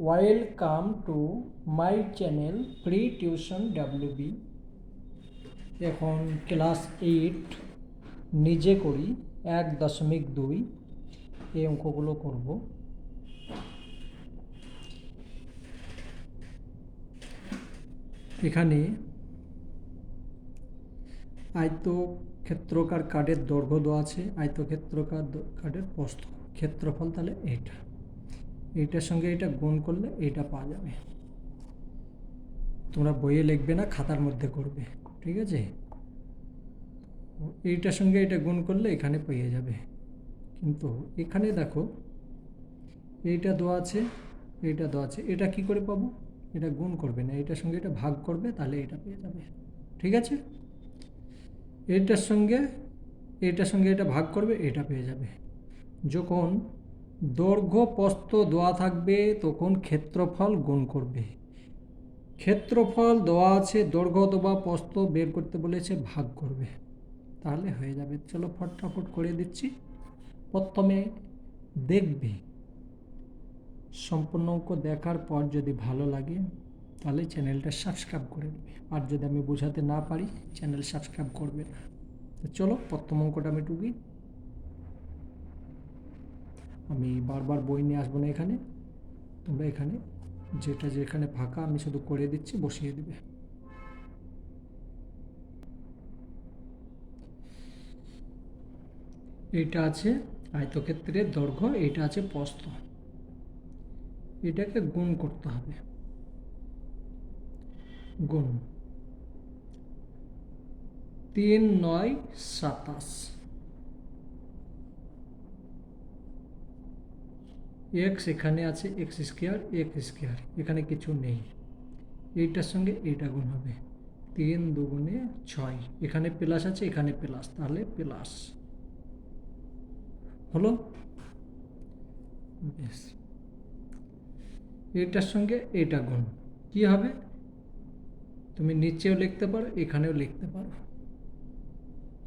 Welcome to my channel free tuition WB। এখন class 8 নিজে করি 1.2 এই অঙ্কগুলো করব। এখানে আয়তক্ষেত্রাকার কার্ডের দৈর্ঘ্য দেওয়া আছে, আয়তক্ষেত্রাকার কার্ডের প্রস্থ, ক্ষেত্রফল তাহলে এইটার সঙ্গে এটা গুণ করলে এটা পাওয়া যাবে। তোমরা বইয়ে লিখবে না, খাতার মধ্যে করবে, ঠিক আছে? এইটার সঙ্গে এটা গুণ করলে এখানে পেয়ে যাবে। কিন্তু এখানে দেখো এইটা দেওয়া আছে, এইটা দেওয়া আছে, এটা কি করে পাবো? এটা গুণ করবে না, এটার সঙ্গে এটা ভাগ করবে, তাহলে এটা পেয়ে যাবে, ঠিক আছে? এটার সঙ্গে এটা ভাগ করবে, এটা পেয়ে যাবে। যখন দৈর্ঘ্য প্রস্থ দেওয়া থাকবে তখন ক্ষেত্রফল গুণ করবে। ক্ষেত্রফল দেওয়া আছে, দৈর্ঘ্য অথবা প্রস্থ বের করতে বলেছে, ভাগ করবে, তাহলে হয়ে যাবে। চলো ফটাফট করে দিচ্ছি। প্রথমে দেখবে, সম্পূর্ণ অঙ্ক দেখার পর যদি ভালো লাগে তাহলে চ্যানেলটা সাবস্ক্রাইব করে দেবে, আর যদি আমি বোঝাতে না পারি চ্যানেল সাবস্ক্রাইব করবে না। তো চলো প্রথম অঙ্কটা আমি টুকি। আমি বারবার বই নিয়ে আসবো না, এখানে তোমরা এখানে যেখানে ফাঁকা আমি শুধু করে দিচ্ছি, বসিয়ে দেবে। এইটা আছে আয়তক্ষেত্রের দৈর্ঘ্য, এইটা আছে প্রস্থ, এটাকে গুণ করতে হবে। গুণ 3 9 27, এক্স এখানে আছে, এক্স স্কোয়ার, এখানে কিছু নেই। এইটার সঙ্গে এইটা গুণ হবে, 3 2 6, এখানে প্লাস আছে, এখানে প্লাস, তাহলে প্লাস হলো। বেশ, এইটার সঙ্গে এইটা গুণ কি হবে? তুমি নিচেও লিখতে পারো, এখানেও লিখতে পারো,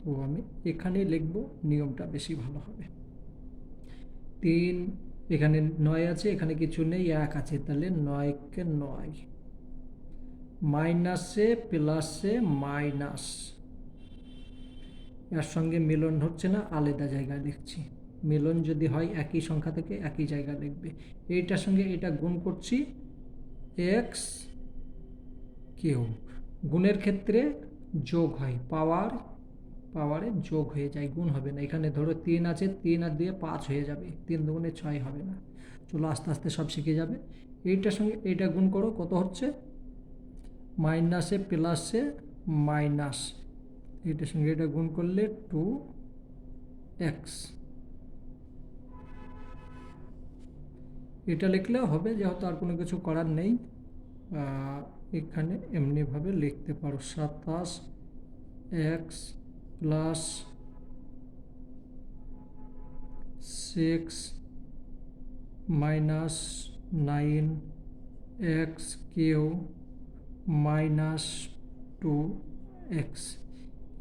তো আমি এখানেই লিখব, নিয়মটা বেশি ভালো হবে। 3, এখানে 9 আছে, এখানে কিছু নেই, 1 আছে, তাহলে 9 কে 9, মাইনাসে প্লাসে মাইনাস, এর সঙ্গে মিলন হচ্ছে না, আলাদা জায়গায় লিখছি। মিলন যদি হয় একই সংখ্যা থেকে একই জায়গায় লিখবে। এইটার সঙ্গে এটা গুণ করছি, এক্স কিউ, গুণের ক্ষেত্রে যোগ হয়, পাওয়ারে যোগ হয়ে যায়, গুণ হবে না। এখানে ধরো 3 আছে, 3 আর 2 5 হয়ে যাবে, 3 2 6 হবে না। চলো আস্তে আস্তে সব শিখে যাবে। এইটার সঙ্গে এইটা গুণ করো, কত হচ্ছে? মাইনাসে প্লাসে মাইনাস, এটার সঙ্গে এটা গুণ করলে 2x, এটা লিখলেও হবে, যেহেতু আর কোনো কিছু করার নেই। এখানে এমনিভাবে লিখতে পারো, 27x plus 6 minus 9x Q minus 2x,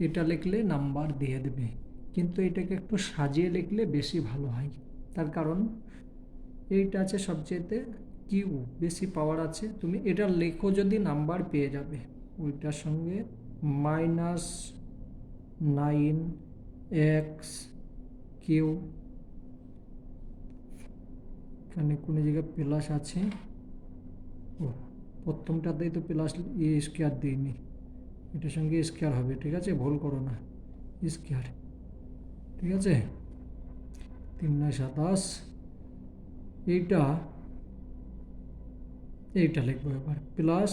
এটা লিখলে নাম্বার দিয়ে দেবে। কিন্তু এটাকে একটু সাজিয়ে লিখলে বেশি ভালো হয়, তার কারণ এইটা আছে সবচেয়েতে কিউ, বেশি পাওয়ার আছে। তুমি এটা লেখো যদি নাম্বার পেয়ে যাবে। ওইটার সঙ্গে মাইনাস 9x কিউ, এখানে কোনো জায়গায় প্লাস আছে, ও প্রথমটাতেই তো প্লাস স্কোয়ার দিইনি, এটার সঙ্গে স্কোয়ার হবে, ঠিক আছে? ভুল করো না, স্কোয়ার, ঠিক আছে? 3 9 27, এইটা লিখবো এবার, প্লাস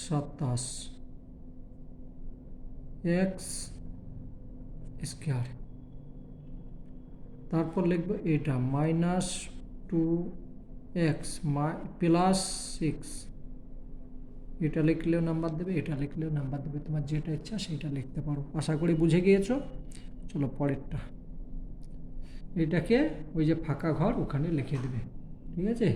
27 এক্স স্কোয়ার, তারপর লিখবো এটা মাইনাস 2x প্লাস 6, এটা লিখলেও নাম্বার দেবে, এটা লিখলেও নাম্বার দেবে, তোমার যেটা ইচ্ছা সেটা লিখতে পারো। আশা করি বুঝে গিয়েছো। চলো পরেরটা, এটাকে ওই যে ফাঁকা ঘর ওখানে লিখে দেবে, ঠিক আছে?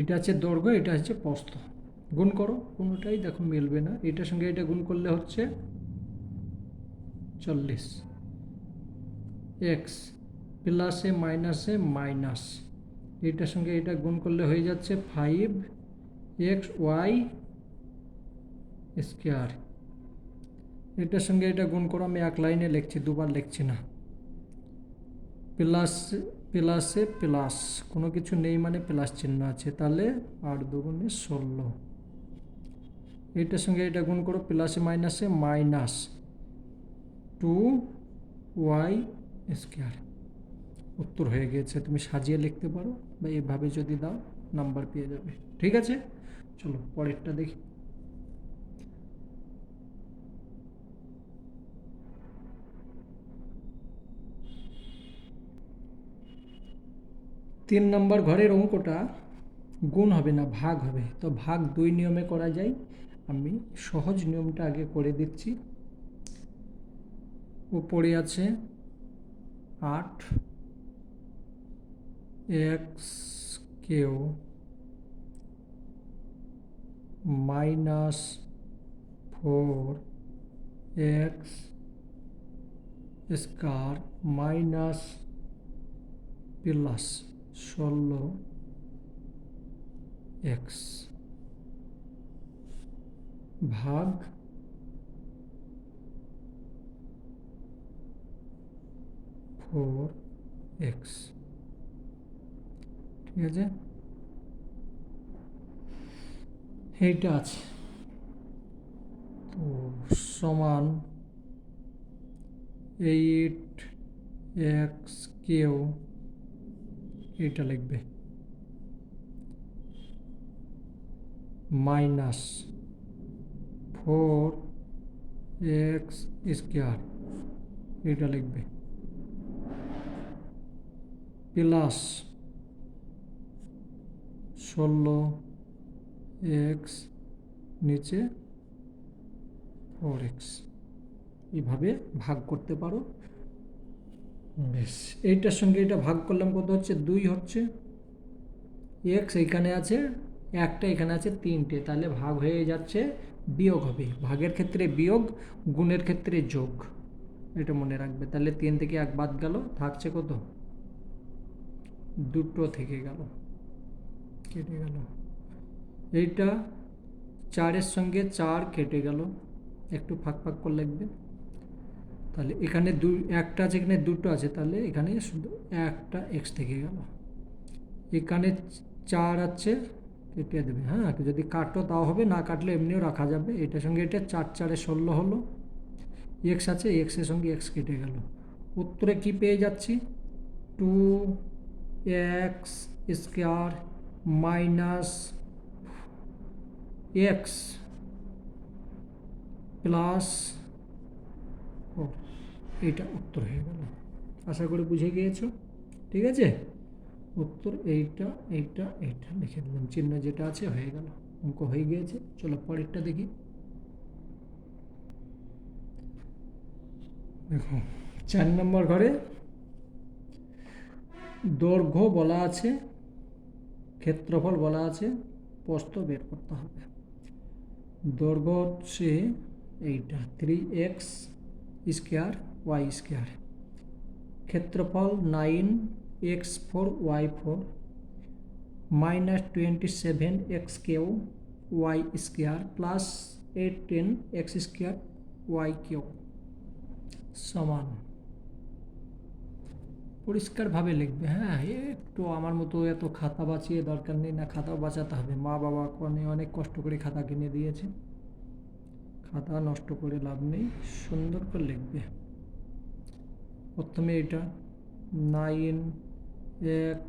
এটা হচ্ছে দৈর্ঘ্য, এটা হচ্ছে প্রস্থ, গুণ করো, কোনোটাই দেখো মিলবে না। এটার সঙ্গে এটা গুণ করলে হচ্ছে 40, এক্স প্লাসে মাইনাসে মাইনাস, এটার সঙ্গে এটা গুণ করলে হয়ে যাচ্ছে 5xy স্কোয়ার। এটার সঙ্গে এটা গুণ করো, আমি এক লাইনে লিখছি, দুবার লিখছি না। প্লাস প্লাসে প্লাস, কোনো কিছু নেই মানে প্লাস চিহ্ন আছে, তাহলে 8 দুগুণে 16। এটার সঙ্গে এটা গুণ করো, প্লাসে মাইনাসে মাইনাস 2y স্কোয়ার। উত্তর হয়ে গিয়েছে। তুমি সাজিয়ে লিখতে পারো বা এভাবে যদি দাও নাম্বার পেয়ে যাবে। ঠিক আছে, চলো পরেরটা দেখি। তিন নম্বর ঘরের অঙ্কটা গুণ হবে না, ভাগ হবে। তো ভাগ দুই নিয়মে করা যায়, আমি সহজ নিয়মটা আগে করে দিচ্ছি। উপরে আছে 8 x cube minus 4 x square minus plus 16 x ভাগ 4x। ঠিক আছে, এইটা আছে তো সমান 8x কিউ, এটা লিখবে মাইনাস 4x স্কোয়ার, এটা লিখবে প্লাস 16x নিচে 4x, এইভাবে ভাগ করতে পারো। বেশ, এইটার সঙ্গে এটা ভাগ করলাম, কত হচ্ছে 2 হচ্ছে। এক্স এইখানে আছে একটা, এখানে আছে 3টে, তাহলে ভাগ হয়ে যাচ্ছে, বিয়োগ হবে। ভাগের ক্ষেত্রে বিয়োগ, গুণের ক্ষেত্রে যোগ, এটা মনে রাখবে। তাহলে 3 থেকে 1 বাদ গেল, থাকছে কত, 2 থেকে গেল, কেটে গেল। এইটা 4-এর সঙ্গে 4 কেটে গেল, একটু ফাঁক ফাঁক করে লিখবে। তাহলে এখানে একটা আছে, এখানে 2টো আছে, তাহলে এখানে শুধু একটা এক্স থেকে গেল। এখানে 4 আছে, কেটে দেবে। হ্যাঁ, যদি কাটো তাও হবে, না কাটলে এমনিও রাখা যাবে। এটার সঙ্গে এটা 4 4-এ 16 হলো, এক্স আছে, এক্সের সঙ্গে এক্স কেটে গেল। উত্তরে কি পেয়ে যাচ্ছি, 2x square minus x plus 4, এটা উত্তর হয়ে গেল। আশা করি বুঝে গিয়েছো। ঠিক আছে, উত্তর এইটা এইটা এইটা লিখে দিলাম, চিহ্ন যেটা আছে হয়ে গেল, অঙ্ক হয়ে গিয়েছে। চলো পরেরটা দেখি। দেখো 4 নম্বর ঘরে দৈর্ঘ্য বলা আছে, ক্ষেত্রফল বলা আছে, প্রস্থ বের করতে হবে। দৈর্ঘ্য হচ্ছে এইটা 3x স্কোয়ার ওয়াই স্কোয়ার, ক্ষেত্রফল 9x4y4 minus 27x cube y square plus 18x square Y cube সমান। পরিষ্কারভাবে লিখবে। হ্যাঁ, একটু আমার মতো এত খাতা বাঁচিয়ে দরকার নেই, না খাতাও বাঁচাতে হবে। মা বাবা অনেক কষ্ট করে খাতা কিনে দিয়েছে, খাতা নষ্ট করে লাভ নেই, সুন্দর করে লিখবে। প্রথমে এটা 9x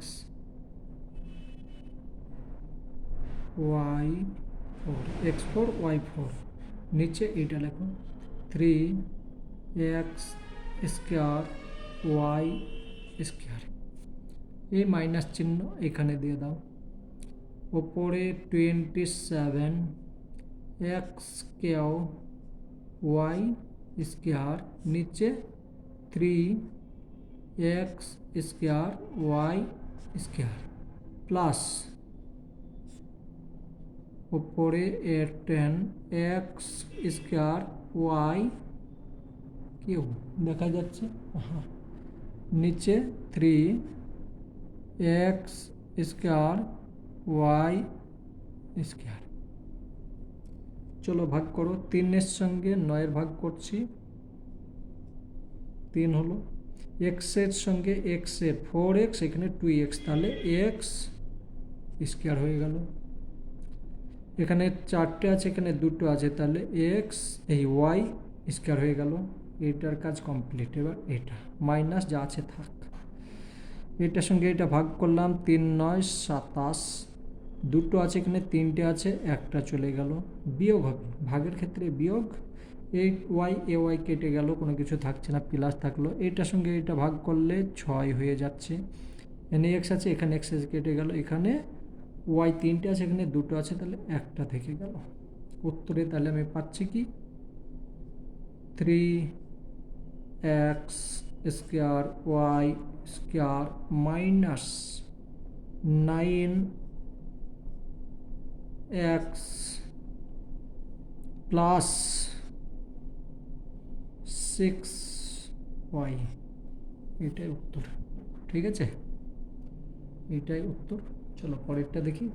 y4 x4 y4, নিচে এইটা লেখো 3x স্কোয়ার ওয়াই স্কোয়ার, এই মাইনাস চিহ্ন এখানে দিয়ে দাও। ওপরে 27x কিউ ওয়াই স্কোয়ার, নিচে 3x square y square plus উপরে A ten X square Y Q দেখা যাচ্ছে, হ্যাঁ, নিচে 3 এক্স স্কোয়ার ওয়াই স্কোয়ার। চলো ভাগ করো, 3 সঙ্গে 9 ভাগ করছি, 3 হলো। এক্সের সঙ্গে এক্সের 4x, এখানে 2x, তাহলে এক্স স্কোয়ার হয়ে গেল। এখানে 4টে আছে, এখানে 2টো আছে, তাহলে এক্স এই ওয়াই স্কোয়ার হয়ে গেল। এটার কাজ কমপ্লিট। এবার এটা মাইনাস যা আছে থাক, এটার সঙ্গে এটা ভাগ করলাম, 3 9 27, 2টো আছে এখানে, 3টে আছে, একটা চলে গেল। বিয়োগ হবে, ভাগের ক্ষেত্রে বিয়োগ। 8y এ ওয়াই কেটে গেল, কোনো কিছু থাকছে না, প্লাস থাকলো। এটার সঙ্গে এটা ভাগ করলে 6 হয়ে যাচ্ছে। এখানে এক্স আছে, এখানে এক্স কেটে গেল, এখানে ওয়াই 3টে আছে, এখানে 2টো আছে, তাহলে একটা থেকে গেল। উত্তরে তাহলে আমি পাচ্ছি কি 3x square y square minus 9x plus 6y, এটাই উত্তর। ঠিক আছে, এটাই উত্তর। চলো পরেরটা দেখি।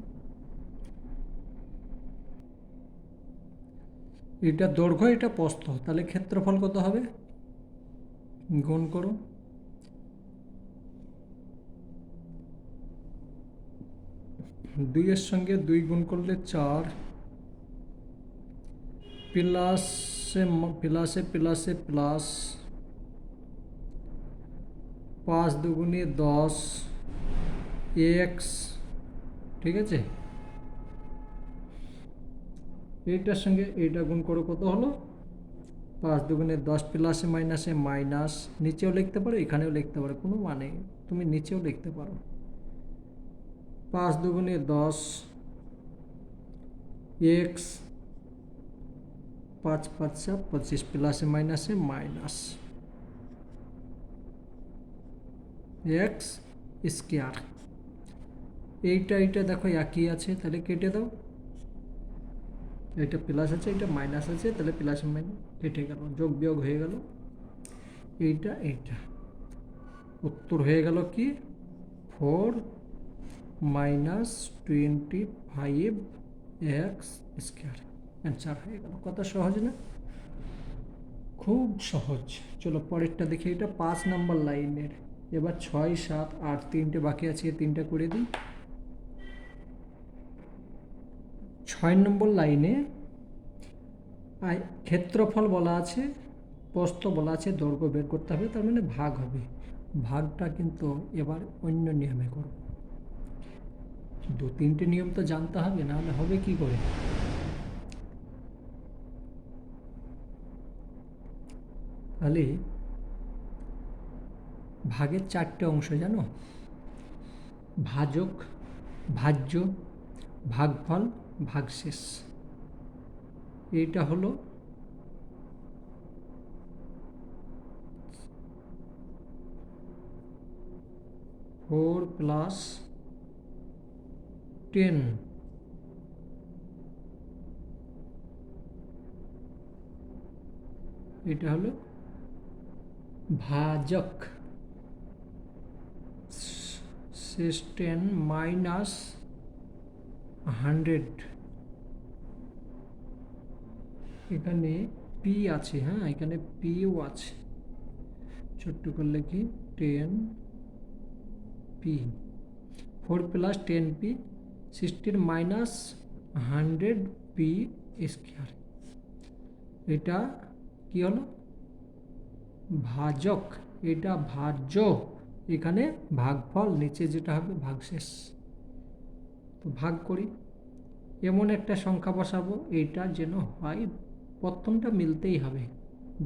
এটা দৈর্ঘ্য, এটা প্রস্থ, তাহলে ক্ষেত্রফল কত হবে? গুণ করো। 2 সঙ্গে 2 গুণ করলে 4, প্লাসে প্লাসে প্লাসে প্লাস, 5 দুগুণে 10 এক্স। ঠিক আছে, এইটার সঙ্গে এইটা গুণ করো, কত হলো? 5 দুগুণে 10, প্লাসে মাইনাসে মাইনাস, নিচেও লিখতে পারো এখানেও লিখতে পারো, কোনো মানে, তুমি নিচেও লিখতে পারো। 5 দুগুণে 10 এক্স, 5 5 25, প্লাসে মাইনাসে মাইনাস এক্স স্কোয়ার। এইটা দেখো একই আছে, তাহলে কেটে দাও। এটা প্লাস আছে, এটা মাইনাস আছে, তাহলে প্লাস মাইনাস কেটে গেল, যোগ বিয়োগ হয়ে গেল। এইটা উত্তর হয়ে গেল কি 4 মাইনাস 25x স্কোয়ার। অ্যান্সার হয়ে গেল। কত সহজ না? খুব সহজ। চলো পরেরটা দেখি, এটা 5 নম্বর লাইনের। এবার 6 7 8 3টে বাকি আছে, 3টা করে দিই। 6 নম্বর লাইনে ক্ষেত্রফল বলা আছে, প্রস্থ বলা আছে, দৈর্ঘ্য বের করতে হবে, তার মানে ভাগ হবে। ভাগটা কিন্তু এবার অন্য নিয়মে করব। 2-3টে নিয়ম তো জানতে হবে, নাহলে হবে কি করে? তাহলে ভাগের 4টে অংশ জানো, ভাজক, ভাজ্য, ভাগফল, ভাগশেষ। এইটা হলো 4 + 10, এটা হলো ভাজক, শেষ 10 মাইনাস 100, এখানে পি আছে, হ্যাঁ এখানে পিও আছে, ছোট্ট করলে কি 10 P, 4 + 10p, 16 minus 100 P square. এটা কি হলো? ভাজক, এটা ভাজ্য, এখানে ভাগফল, নিচে যেটা হবে ভাগশেষ। তো ভাগ করি, এমন একটা সংখ্যা বসাবো এইটা যেন হয়, প্রথমটা মিলতেই হবে,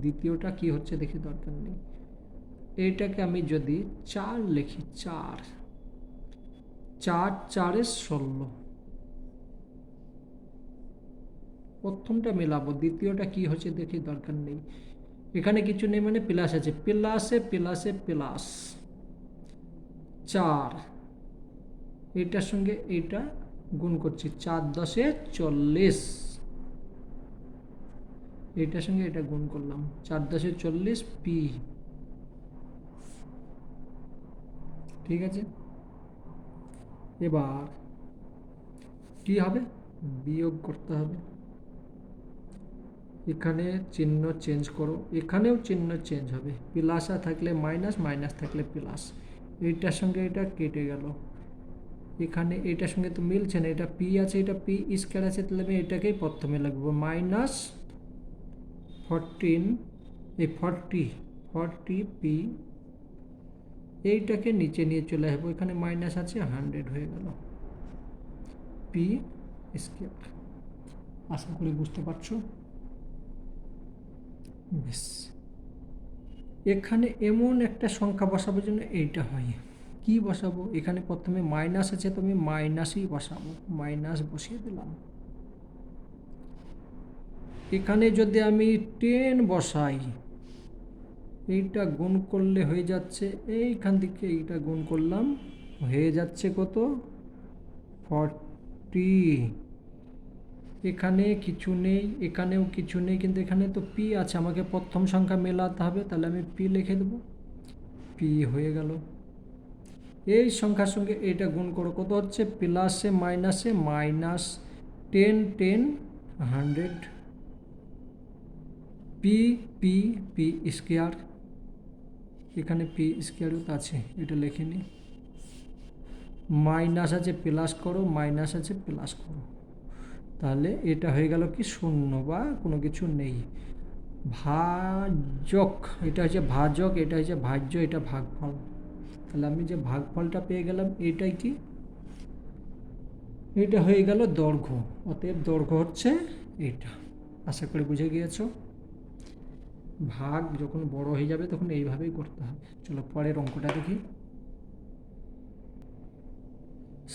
দ্বিতীয়টা কি হচ্ছে দেখি, দরকার নেই। এইটাকে আমি যদি 4 লিখি, 4 4 4 16, প্রথমটা মেলাবো, দ্বিতীয়টা কি হচ্ছে দেখি, দরকার নেই। এখানে কিছু নেই মানে প্লাস আছে, প্লাসে প্লাসে প্লাস 4, এটার সঙ্গে এটা গুণ করছি 4 10 40, এটার সঙ্গে এটা গুণ করলাম 4 10 40 পি, ঠিক আছে। এবার কি হবে, বিয়োগ করতে হবে। এখানে চিহ্ন চেঞ্জ করো, এখানেও চিহ্ন চেঞ্জ হবে, প্লাস থাকলে মাইনাস, মাইনাস থাকলে প্লাস। এইটার সঙ্গে এটা কেটে গেল, এখানে এটার সঙ্গে তো মিলছে না, এটা পি আছে, এটা পি স্কয়ার আছে, তাহলে আমি এটাকেই প্রথমে লাগবো মাইনাস 14, এই 40 পি, এইটাকে নিচে নিয়ে চলে আসবো, এখানে মাইনাস আছে 100 হয়ে গেল পি স্কয়ার। আশা করি বুঝতে পারছো। বেশ, এখানে এমন একটা সংখ্যা বসাবার জন্য এইটা হয়, কি বসাবো, এখানে প্রথমে মাইনাস আছে তো আমি মাইনাসই বসাবো, মাইনাস বসিয়ে দিলাম। এখানে যদি আমি 10 বসাই, এইটা গুণ করলে হয়ে যাচ্ছে, এইখান থেকে এইটা গুণ করলাম হয়ে যাচ্ছে কত, 40। এখানে কিছু নেই, এখানেও কিছু নেই, কিন্তু এখানে তো পি আছে, আমাকে প্রথম সংখ্যা মেলাতে হবে, তাহলে আমি পি লিখে দেবো, পি হয়ে গেল। এই সংখ্যার সঙ্গে এইটা গুণ করো, কত হচ্ছে, প্লাসে মাইনাসে minus 10 10 100 P P P square, এখানে পি স্কয়ারও তো আছে, এটা লিখে নিই, মাইনাস আছে প্লাস করো, মাইনাস আছে প্লাস করো, তাহলে এটা হয়ে গেল কি শূন্য বা কোনো কিছু নেই। ভাজক, এটা হচ্ছে ভাজক, এটা হচ্ছে ভাজ্য, এটা ভাগফল, তাহলে আমি যে ভাগফলটা পেয়ে গেলাম এটাই কি, এটা হয়ে গেল দৈর্ঘ্য, অতএব দৈর্ঘ্য হচ্ছে এটা। আশা করি বুঝে গিয়েছো। ভাগ যখন বড় হয়ে যাবে তখন এইভাবেই করতে হবে। চলো পরের অঙ্কটা দেখি।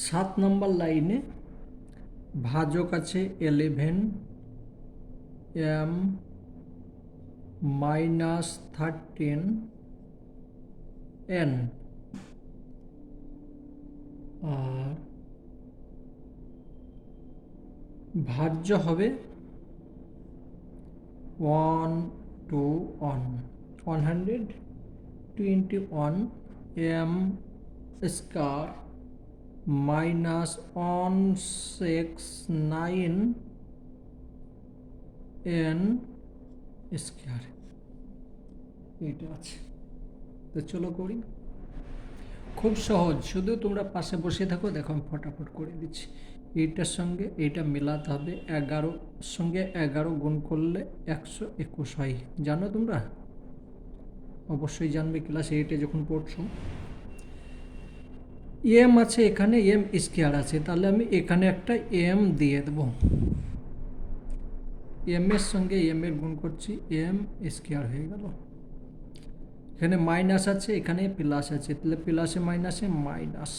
7 নম্বর লাইনে ভাজক আছে 11 m মাইনাস 13 n, আর ভাজ্য হবে 121 m square minus 169 n square, এটা আছে। তো চলো করি, খুব সহজ, শুধু তোমরা পাশে বসে থাকো, দেখো আমি ফটাফট করে দিচ্ছি। এইটার সঙ্গে এইটা মেলাতে হবে, 11 সঙ্গে 11 গুণ করলে 121 হয়, জানো তোমরা, অবশ্যই জানবে, ক্লাস 8-এ যখন পড়ছো। এম আছে এখানে, এম স্কয়ার আছে, তাহলে আমি এখানে একটা এম দিয়ে দেবো, এম এর সঙ্গে এম এর গুণ করছি, এম স্কয়ার হয়ে গেল। এখানে মাইনাস আছে, এখানে প্লাস আছে, তাহলে প্লাসে মাইনাসে মাইনাস,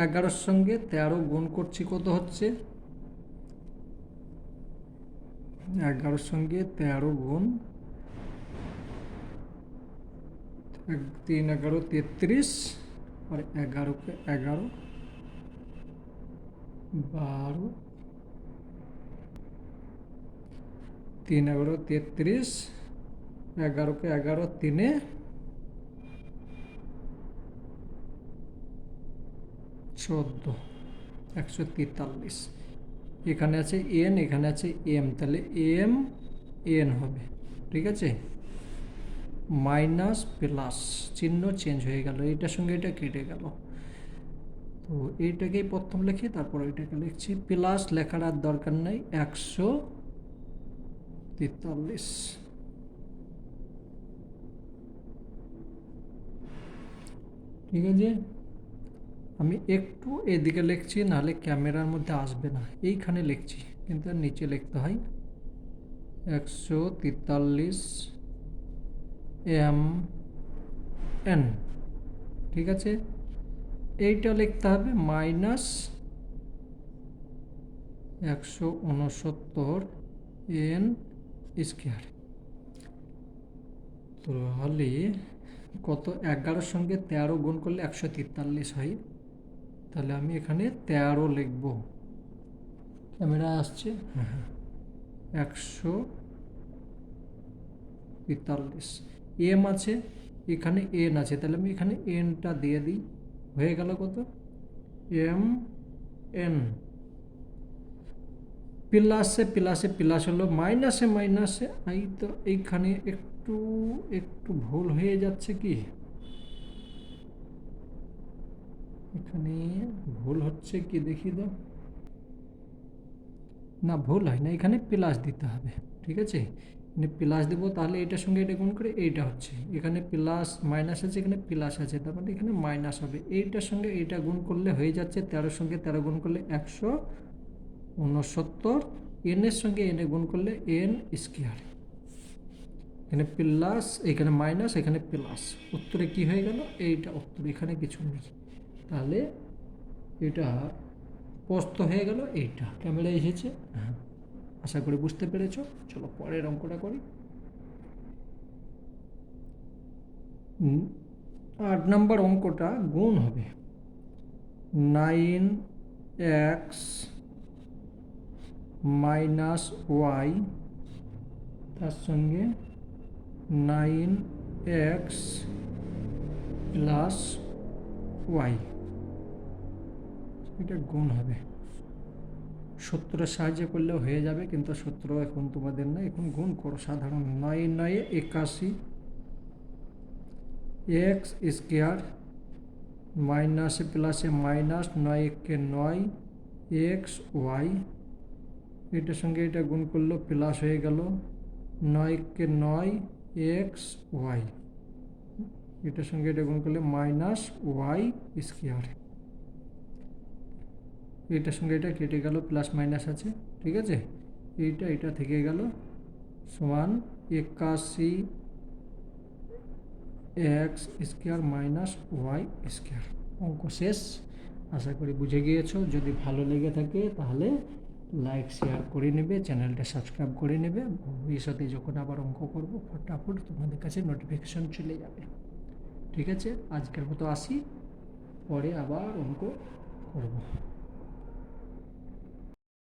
11-এর সঙ্গে 13 গুণ করছি, কত হচ্ছে, 11-এর সঙ্গে 13 গুণ 3 11 33, और 11 के 11 12, 3 11 33, 11 के 11 3 14, 143। এখানে আছে এন, এখানে আছে এম, তাহলে এম এন হবে, ঠিক আছে। মাইনাস প্লাস চিহ্ন চেঞ্জ হয়ে গেল, এইটার সঙ্গে এটা কেটে গেল, তো এইটাকেই প্রথম লিখি, তারপর এটাকে লিখছি, প্লাস লেখার আর দরকার নেই, 143। ঠিক আছে, আমি একটু এদিকে লিখছি, নাহলে ক্যামেরার মধ্যে আসবে না, এইখানে লিখছি, কিন্তু নিচে লিখতে হয়, 143 mn, ঠিক আছে। এইটা লিখতে হবে মাইনাস 169 n স্কয়ার, তাহলে কত, 11-এর সঙ্গে 13 গুণ করলে 143 হয়, তাহলে আমি এখানে 13 লিখব। ক্যামেরা আসছে, হ্যাঁ, 145। এম আছে, এখানে এন আছে, তাহলে আমি এখানে এনটা দিয়ে দিই। হয়ে গেল কত? M N. প্লাসে প্লাসে প্লাস হলো, মাইনাসে মাইনাসে, এই তো এইখানে একটু একটু ভুল হয়ে যাচ্ছে। কি এখানে ভুল হচ্ছে কি দেখি তো। না, ভুল হয় না, এখানে প্লাস দিতে হবে। ঠিক আছে, এখানে প্লাস দেবো, তাহলে এটার সঙ্গে এটা গুণ করে এইটা হচ্ছে, এখানে প্লাস মাইনাস আছে, এখানে প্লাস আছে, তার মানে এখানে মাইনাস হবে। এইটার সঙ্গে এইটা গুণ করলে হয়ে যাচ্ছে 13-র সঙ্গে 13 গুণ করলে 169, এনের সঙ্গে এনে গুণ করলে এন স্কোয়ার। এখানে প্লাস, এখানে মাইনাস, এখানে প্লাস, উত্তরে কি হয়ে গেল? এইটা উত্তর, এখানে কিছু নেই। তাহলে এটা প্রস্থ হয়ে গেল এইটা। ক্যামেরা এসেছে, হ্যাঁ, আশা করি বুঝতে পেরেছ। চলো পরের অঙ্কটা করি। 8 নম্বর অঙ্কটা গুণ হবে 9x মাইনাস ওয়াই তার সঙ্গে 9x প্লাস ওয়াই, এটা গুণ হবে। সূত্রের সাহায্যে করলেও হয়ে যাবে, কিন্তু সূত্র এখন তোমাদের না, এখন গুণ করো সাধারণ। 9 9 81, এক্স স্কোয়ার মাইনাসে প্লাসে মাইনাস, 9 কে 9 এক্স ওয়াই, এটার সঙ্গে এটা গুণ করলো প্লাস হয়ে গেল 9 কে 9 এক্স ওয়াই, এটার সঙ্গে এটা গুণ করলে মাইনাস ওয়াই স্কোয়ার, এটার সঙ্গে এটা কেটে গেল, প্লাস মাইনাস আছে। ঠিক আছে, এটা থেকে গেল সমান 81 x square minus y square. অঙ্ক শেষ। আশা করি বুঝে গিয়েছো। যদি ভালো লেগে থাকে তাহলে লাইক শেয়ার করে নেবে, চ্যানেলটা সাবস্ক্রাইব করে নেবে। ভবিষ্যতে যখন আবার অঙ্ক করব ফটাফট তোমাদের কাছে নোটিফিকেশন চলে যাবে। ঠিক আছে, আজকের মতো আসি, পরে আবার অঙ্ক করব।